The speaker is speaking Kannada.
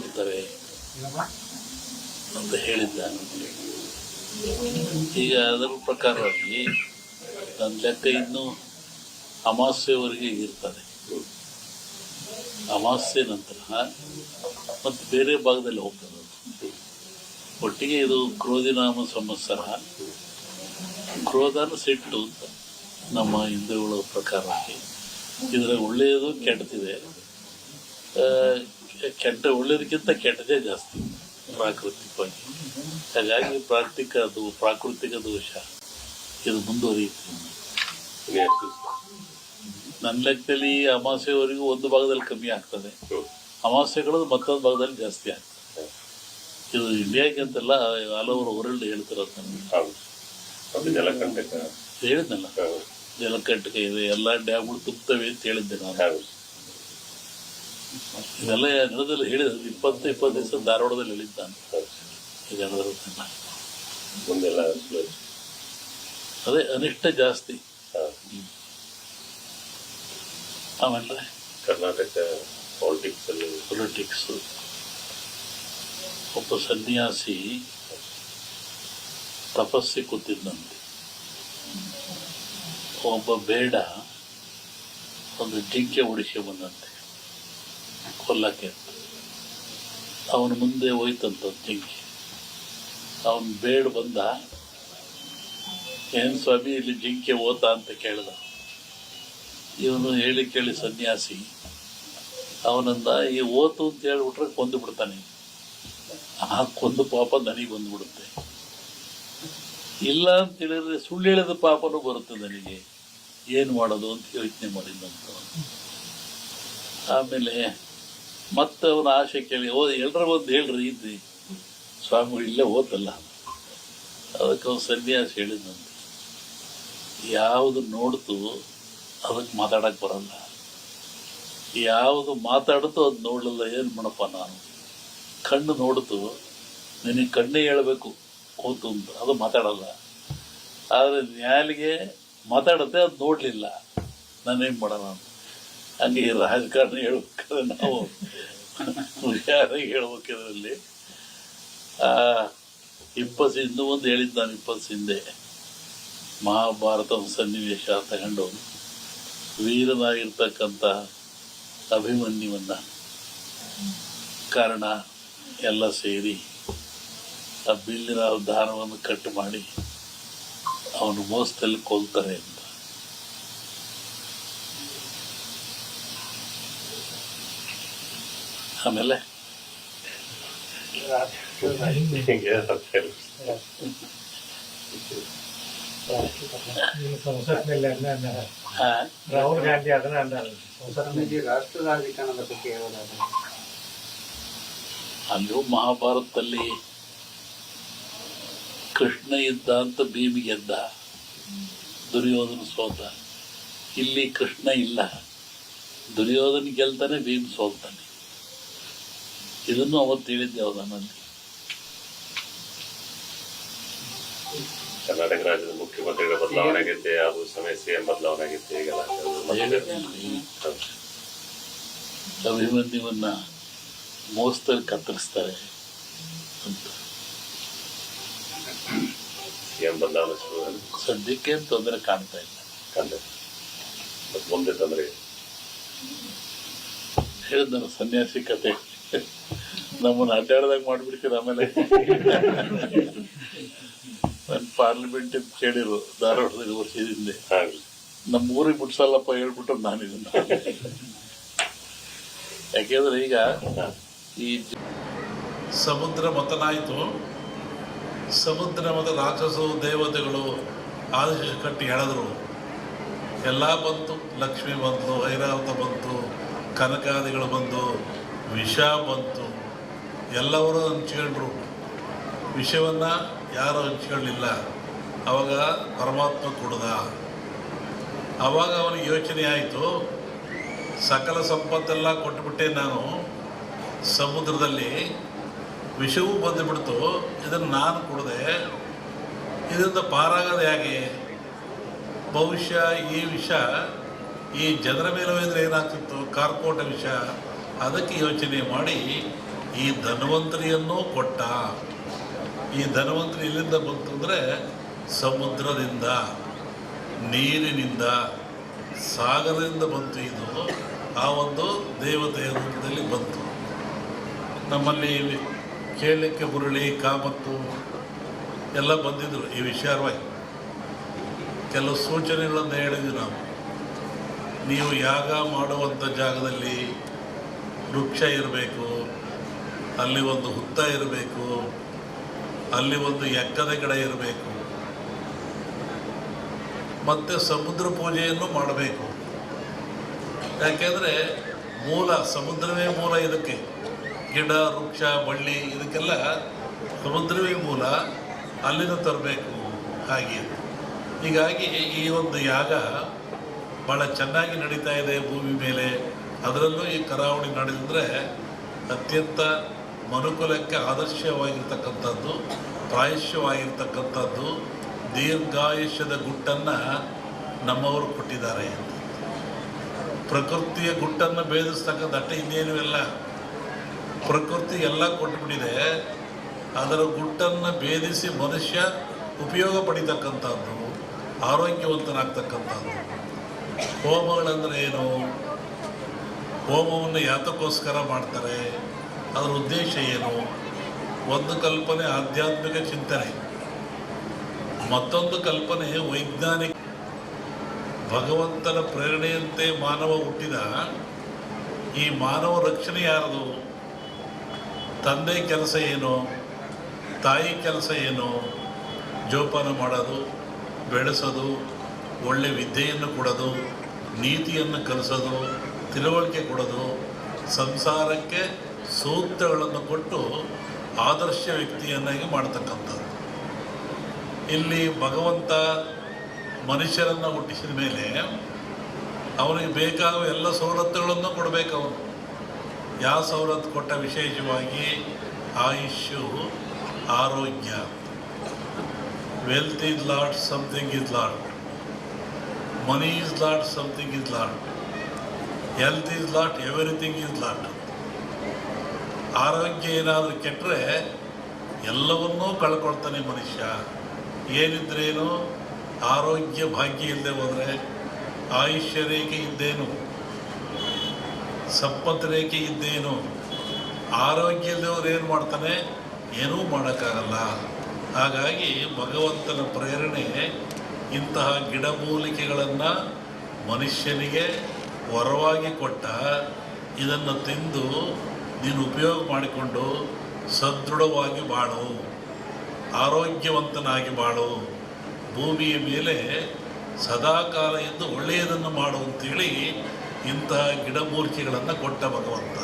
ಬದುಕ್ತಾರೆ ಅಂತ ಹೇಳಿದ್ದಾನೆ. ಈಗ ಅದರ ಪ್ರಕಾರವಾಗಿ ನನ್ನ ಲೆಕ್ಕ ಇನ್ನು ಅಮಾವಾಸ್ಯೆವರೆಗೆ ಇರ್ತದೆ. ಅಮಾವಾಸ್ಯೆ ನಂತರ ಮತ್ತು ಬೇರೆ ಭಾಗದಲ್ಲಿ ಹೋಗ್ತದೆ. ಒಟ್ಟಿಗೆ ಇದು ಕ್ರೋಧಿನಾಮ ಸಂವತ್ಸರ. ಕ್ರೋಧನ ಸಿಟ್ಟು ಅಂತ ನಮ್ಮ ಹಿಂದೂಗಳ ಪ್ರಕಾರವಾಗಿ. ಇದರ ಒಳ್ಳೆಯದು ಕೆಟ್ಟದಿದೆ. ಒಳ್ಳೆಯದಕ್ಕಿಂತ ಕೆಟ್ಟದೇ ಜಾಸ್ತಿ ಪ್ರಾಕೃತಿಕವಾಗಿ. ಹಾಗಾಗಿ ಪ್ರಾಕೃತಿಕ ದೋಷ ಇದು ಮುಂದುವರಿಯುತ್ತೆ. ನನ್ನ ಲೆಕ್ಕದಲ್ಲಿ ಅಮಾವಾಸ್ಯೆವರೆಗೂ ಒಂದು ಭಾಗದಲ್ಲಿ ಕಮ್ಮಿ ಆಗ್ತದೆ, ಅಮಾವಾಸ್ಯೆಗಳು ಮತ್ತೊಂದು ಭಾಗದಲ್ಲಿ ಜಾಸ್ತಿ ಆಗ್ತದೆ. ಇದು ಇಂಡಿಯಾಗೆ ಅಂತಲ್ಲ, ಆಲ್ ಓವರ್ ವರ್ಲ್ಡ್ ಹೇಳ್ತಿರೋದು ನನಗೆ. ಹೇಳಿದ್ನಲ್ಲ, ಜಲಕಂಟಕ ಇದೆ, ಎಲ್ಲ ಡ್ಯಾಮ್ಗಳು ತುಂಬುತ್ತವೆ ಅಂತ ಹೇಳಿದ್ದೆ ನಾನು. ಇದೆಲ್ಲ ನೆಲದಲ್ಲಿ ಹೇಳಿದ್ರು. 20 ದಿವಸ ಧಾರವಾಡದಲ್ಲಿ ಹೇಳಿದ್ದಾನೆ. ಈಗ ಅದೇ ಅನಿಷ್ಟ ಜಾಸ್ತಿ. ಆಮೇಲೆ ಕರ್ನಾಟಕ ಪೊಲಿಟಿಕ್ಸ್. ಒಬ್ಬ ಸನ್ಯಾಸಿ ತಪಸ್ಸಿ ಕೂತಿದ್ದಂತೆ. ಒಬ್ಬ ಬೇಡ ಒಂದು ಜಿಂಕೆ ಉಡಿಸಿ ಬಂದಂತೆ ಕೊಲ್ಲಕ್ಕೆ. ಅವನ ಮುಂದೆ ಹೋಯ್ತಂತ ಜಿಂಕೆ. ಅವನು ಬೇಡ ಬಂದ. ಏನು ಸ್ವಾಮಿ ಇಲ್ಲಿ ಜಿಂಕೆ ಓತಾ ಅಂತ ಕೇಳಿದ. ಇವನು ಹೇಳಿ ಕೇಳಿ ಸನ್ಯಾಸಿ ಅವನಂದ, ಈ ಓತು ಅಂತ ಹೇಳ್ಬಿಟ್ರೆ ಕೊಂದು ಬಿಡ್ತಾನೆ. ಆ ಕೊಂದು ಪಾಪ ನನಗೆ ಬಂದ್ಬಿಡುತ್ತೆ. ಇಲ್ಲ ಅಂತ ಹೇಳಿದ್ರೆ ಸುಳ್ಳು ಹೇಳಿದ ಪಾಪನೂ ಬರುತ್ತೆ ನನಗೆ. ಏನು ಮಾಡೋದು ಅಂತ ಯೋಚನೆ ಮಾಡಿದಂತ. ಆಮೇಲೆ ಮತ್ತೆ ಅವನ ಆಸೆ ಕೇಳಿ, ಎಲ್ಲರ ಬಂದು ಹೇಳ್ರಿ ಇದ್ರಿ ಸ್ವಾಮಿಗಳು ಇಲ್ಲೇ ಓತಲ್ಲ. ಅದಕ್ಕೆ ಅವನು ಸನ್ಯಾಸಿ ಹೇಳಿದಂತೆ, ಯಾವುದು ನೋಡ್ತು ಅದಕ್ಕೆ ಮಾತಾಡಕ್ಕೆ ಬರಲ್ಲ, ಯಾವುದು ಮಾತಾಡ್ತು ಅದು ನೋಡಲಿಲ್ಲ. ಏನು ಮಾಡಪ್ಪ ನಾನು? ಕಣ್ಣು ನೋಡ್ತು, ನಿನಗೆ ಕಣ್ಣೇ ಹೇಳಬೇಕು ಓತು ಅಂತ, ಅದು ಮಾತಾಡಲ್ಲ. ಆದರೆ ನ್ಯಾಲಿಗೆ ಮಾತಾಡುತ್ತೆ, ಅದು ನೋಡಲಿಲ್ಲ, ನಾನೇನು ಮಾಡೋಣ ಅಂತ. ಹಂಗೆ ರಾಜಕಾರಣ ಹೇಳ್ಬೇಕಾದ್ರೆ ನಾವು ಯಾರಿಗೆ ಹೇಳ್ಬೇಕಿದ್ರಲ್ಲಿ 20 ಇನ್ನೂ ಒಂದು ಹೇಳಿದ್ದು ನಾನು 20 ಹಿಂದೆ. ಮಹಾಭಾರತ ಸನ್ನಿವೇಶ ತಗೊಂಡು ವೀರನಾಗಿರ್ತಕ್ಕಂಥ ಅಭಿಮನ್ಯುವನ್ನ ಕಾರಣ ಎಲ್ಲ ಸೇರಿ ಆ ಬಿಲ್ಲಿನ ದಾನವನ್ನು ಕಟ್ ಮಾಡಿ ಅವನು ಮೋಸದಲ್ಲಿ ಕೊಲ್ತಾರೆ ಅಂತ. ಆಮೇಲೆ ರಾಹುಲ್ ಗಾಂಧಿ ಅದನ್ನ ರಾಷ್ಟ್ರ ರಾಜಕಾರಣದ ಬಗ್ಗೆ ಹೇಳೋದಾದ್ರೆ ಅಲ್ಲೂ ಮಹಾಭಾರತದಲ್ಲಿ ಕೃಷ್ಣ ಇದ್ದ ಅಂತ ಭೀಮಿ ಗೆದ್ದ, ದುರ್ಯೋಧನ ಸೋತ. ಇಲ್ಲಿ ಕೃಷ್ಣ ಇಲ್ಲ, ದುರ್ಯೋಧನ ಗೆಲ್ತಾನೆ, ಭೀಮ್ ಸೋಲ್ತಾನೆ. ಇದನ್ನು ಅವತ್ತು ಹೇಳಿದ್ದೆ ಅವನಲ್ಲಿ. ಕರ್ನಾಟಕ ರಾಜ್ಯದ ಮುಖ್ಯಮಂತ್ರಿಗಳ ಬದಲಾವಣೆ ಆಗೈತೆ, ಅದು ಸಮಸ್ಯೆ ಬದಲಾವಣೆ ಆಗೈತೆ. ಈಗೆಲ್ಲ ಅಭಿಮನ್ಯುವನ್ನ ಮೋಸದಲ್ಲಿ ಕತ್ತರಿಸ್ತಾರೆ ಅಂತ. ಏನ್ ಬದಲಾವಣೆ ಸದ್ಯಕ್ಕೆ ತೊಂದರೆ ಕಾಣ್ತಾ ಇಲ್ಲ. ಮುಂದೆ ತೊಂದರೆ ಹೇಳಿದ ಸನ್ಯಾಸಿ ಕತೆ ನಮ್ಮನ್ನು ಅಡ್ಡಾಡ್ದಾಗ ಮಾಡಿಬಿಡ್ತೀರ. ಆಮೇಲೆ ನನ್ನ ಪಾರ್ಲಿಮೆಂಟ್ ಕೇಳಿರು ಧಾರವಾಡದಲ್ಲಿ ವರ್ಷದ ಹಿಂದೆ, ನಮ್ಮ ಊರಿಗೆ ಬಿಡ್ಸಲ್ಲಪ್ಪ ಹೇಳ್ಬಿಟ್ಟು ನಾನು ಇದನ್ನ. ಯಾಕೆಂದ್ರೆ ಈಗ ಈ ಸಮುದ್ರ ಮತನಾಯಿತು. ಸಮುದ್ರ ಮತ ರಾಕ್ಷಸರು ದೇವತೆಗಳು ಆದೇಶ ಕಟ್ಟಿ ಹೇಳಿದ್ರು. ಎಲ್ಲ ಬಂತು, ಲಕ್ಷ್ಮಿ ಬಂತು, ಐರಾವತ ಬಂತು, ಕನಕಾದಿಗಳು ಬಂದು, ವಿಷ ಬಂತು. ಎಲ್ಲವರು ಹಂಚ್ಕೊಂಡ್ರು. ವಿಷವನ್ನು ಯಾರು ಹಂಚ್ಕೊಳ್ಳಿಲ್ಲ. ಆವಾಗ ಪರಮಾತ್ಮ ಕೊಡ್ದ. ಆವಾಗ ಅವನಿಗೆ ಯೋಚನೆ ಆಯಿತು, ಸಕಲ ಸಂಪತ್ತೆಲ್ಲ ಕೊಟ್ಟುಬಿಟ್ಟೆ ನಾನು, ಸಮುದ್ರದಲ್ಲಿ ವಿಷವೂ ಬಂದುಬಿಡ್ತು, ಇದನ್ನು ನಾನು ಕುಡಿದೆ, ಇದರಿಂದ ಪಾರಾಗೋದು ಹೇಗೆ? ಬಹುಶಃ ಈ ವಿಷ ಈ ಜನರ ಮೇಲೆ ಹೋದರೆ ಏನಾಗ್ತಿತ್ತು, ಕಾರ್ಕೋಟ ವಿಷ. ಅದಕ್ಕೆ ಯೋಚನೆ ಮಾಡಿ ಈ ಧನ್ವಂತರಿಯನ್ನು ಕೊಟ್ಟ. ಈ ಧನ್ವಂತರಿ ಎಲ್ಲಿಂದ ಬಂತು ಅಂದರೆ ಸಮುದ್ರದಿಂದ, ನೀರಿನಿಂದ, ಸಾಗರದಿಂದ ಬಂತು. ಇದು ಆ ಒಂದು ದೇವತೆಯ ರೂಪದಲ್ಲಿ ಬಂತು. ನಮ್ಮಲ್ಲಿ ಕೇಳಲಿಕ್ಕೆ ಬುರುಳಿ, ಕಾಮತ್ತು ಎಲ್ಲ ಬಂದಿದ್ದರು ಈ ವಿಚಾರವಾಗಿ. ಕೆಲವು ಸೂಚನೆಗಳನ್ನು ಹೇಳಿದ್ವಿ ನಾವು. ನೀವು ಯಾಗ ಮಾಡುವಂಥ ಜಾಗದಲ್ಲಿ ವೃಕ್ಷ ಇರಬೇಕು, ಅಲ್ಲಿ ಒಂದು ಹುತ್ತ ಇರಬೇಕು, ಅಲ್ಲಿ ಒಂದು ಎಕ್ಕದ ಗಿಡ ಇರಬೇಕು, ಮತ್ತು ಸಮುದ್ರ ಪೂಜೆಯನ್ನು ಮಾಡಬೇಕು. ಯಾಕೆಂದರೆ ಮೂಲ ಸಮುದ್ರವೇ ಮೂಲ. ಇದಕ್ಕೆ ಗಿಡ, ವೃಕ್ಷ, ಬಳ್ಳಿ ಇದಕ್ಕೆಲ್ಲ ಸಮುದ್ರವೇ ಮೂಲ. ಅಲ್ಲಿಂದ ತರಬೇಕು. ಹಾಗೆ ಹೀಗಾಗಿ ಈ ಒಂದು ಯಾಗ ಭಾಳ ಚೆನ್ನಾಗಿ ನಡೀತಾ ಇದೆ ಭೂಮಿ ಮೇಲೆ. ಅದರಲ್ಲೂ ಈ ಕರಾವಳಿ ನಡೆದಿದ್ರೆ ಅತ್ಯಂತ ಮನುಕುಲಕ್ಕೆ ಆದರ್ಶವಾಗಿರ್ತಕ್ಕಂಥದ್ದು, ಪ್ರಾಯಶ್ಯವಾಗಿರ್ತಕ್ಕಂಥದ್ದು, ದೀರ್ಘಾಯುಷ್ಯದ ಗುಟ್ಟನ್ನು ನಮ್ಮವರು ಕೊಟ್ಟಿದ್ದಾರೆ. ಪ್ರಕೃತಿಯ ಗುಟ್ಟನ್ನು ಭೇದಿಸ್ತಕ್ಕಂಥ ಅಟ್ಟ ಇನ್ನೇನು ಇಲ್ಲ. ಪ್ರಕೃತಿ ಎಲ್ಲ ಕೊಟ್ಟುಬಿಟ್ಟಿದೆ. ಅದರ ಗುಟ್ಟನ್ನು ಭೇದಿಸಿ ಮನುಷ್ಯ ಉಪಯೋಗ ಪಡಿತಕ್ಕಂಥದ್ದು, ಆರೋಗ್ಯವಂತನಾಗ್ತಕ್ಕಂಥದ್ದು. ಹೋಮಗಳಂದರೆ ಏನು? ಹೋಮವನ್ನು ಯಾತಕ್ಕೋಸ್ಕರ ಮಾಡ್ತಾರೆ? ಅದರ ಉದ್ದೇಶ ಏನು? ಒಂದು ಕಲ್ಪನೆ ಆಧ್ಯಾತ್ಮಿಕ ಚಿಂತನೆ, ಮತ್ತೊಂದು ಕಲ್ಪನೆ ವೈಜ್ಞಾನಿಕ. ಭಗವಂತನ ಪ್ರೇರಣೆಯಂತೆ ಮಾನವ ಹುಟ್ಟಿದ. ಈ ಮಾನವ ರಕ್ಷಣೆ ಯಾರದು? ತಂದೆ ಕೆಲಸ ಏನು? ತಾಯಿ ಕೆಲಸ ಏನು? ಜೋಪಾನ ಮಾಡೋದು, ಬೆಳೆಸೋದು, ಒಳ್ಳೆ ವಿದ್ಯೆಯನ್ನು ಕೊಡೋದು, ನೀತಿಯನ್ನು ಕಲಿಸೋದು, ತಿಳುವಳಿಕೆ ಕೊಡೋದು, ಸಂಸಾರಕ್ಕೆ ಸೂಕ್ತಗಳನ್ನು ಕೊಟ್ಟು ಆದರ್ಶ ವ್ಯಕ್ತಿಯನ್ನಾಗಿ ಮಾಡ್ತಕ್ಕಂಥದ್ದು. ಇಲ್ಲಿ ಭಗವಂತ ಮನುಷ್ಯರನ್ನು ಹುಟ್ಟಿಸಿದ ಮೇಲೆ ಅವನಿಗೆ ಬೇಕಾಗುವ ಎಲ್ಲ ಸವಲತ್ತುಗಳನ್ನು ಕೊಡಬೇಕು. ಅವನು ಯಾವ ಸವಲತ್ತು ಕೊಟ್ಟ? ವಿಶೇಷವಾಗಿ ಆಯುಷ್ಯು, ಆರೋಗ್ಯ. Wealth is lot, something is lot. Money is lot, something is lot. Health is lot, everything is lot. ಆರೋಗ್ಯ ಏನಾದರೂ ಕೆಟ್ಟರೆ ಎಲ್ಲವನ್ನೂ ಕಳ್ಕೊಳ್ತಾನೆ ಮನುಷ್ಯ. ಏನಿದ್ರೇನು? ಆರೋಗ್ಯ ಭಾಗ್ಯ ಇಲ್ಲದೆ ಹೋದರೆ, ಆಯುಷ್ಯ ರೇಖೆ ಇದ್ದೇನು, ಸಂಪತ್ತು ರೇಖೆ ಇದ್ದೇನು? ಆರೋಗ್ಯ ಇಲ್ಲದೆ ಹೋದ್ರೆ ಏನು ಮಾಡ್ತಾನೆ? ಏನೂ ಮಾಡೋಕ್ಕಾಗಲ್ಲ. ಹಾಗಾಗಿ ಭಗವಂತನ ಪ್ರೇರಣೆ ಇಂತಹ ಗಿಡಮೂಲಿಕೆಗಳನ್ನು ಮನುಷ್ಯನಿಗೆ ವರವಾಗಿ ಕೊಟ್ಟ. ಇದನ್ನು ತಿಂದು ನೀನು ಉಪಯೋಗ ಮಾಡಿಕೊಂಡು ಸದೃಢವಾಗಿ ಬಾಳು, ಆರೋಗ್ಯವಂತನಾಗಿ ಬಾಳು, ಭೂಮಿಯ ಮೇಲೆ ಸದಾಕಾಲ ಎಂದು ಒಳ್ಳೆಯದನ್ನು ಮಾಡು ಅಂತೇಳಿ ಇಂತಹ ಗಿಡಮೂಲಿಕೆಗಳನ್ನು ಕೊಟ್ಟ ಭಗವಂತ.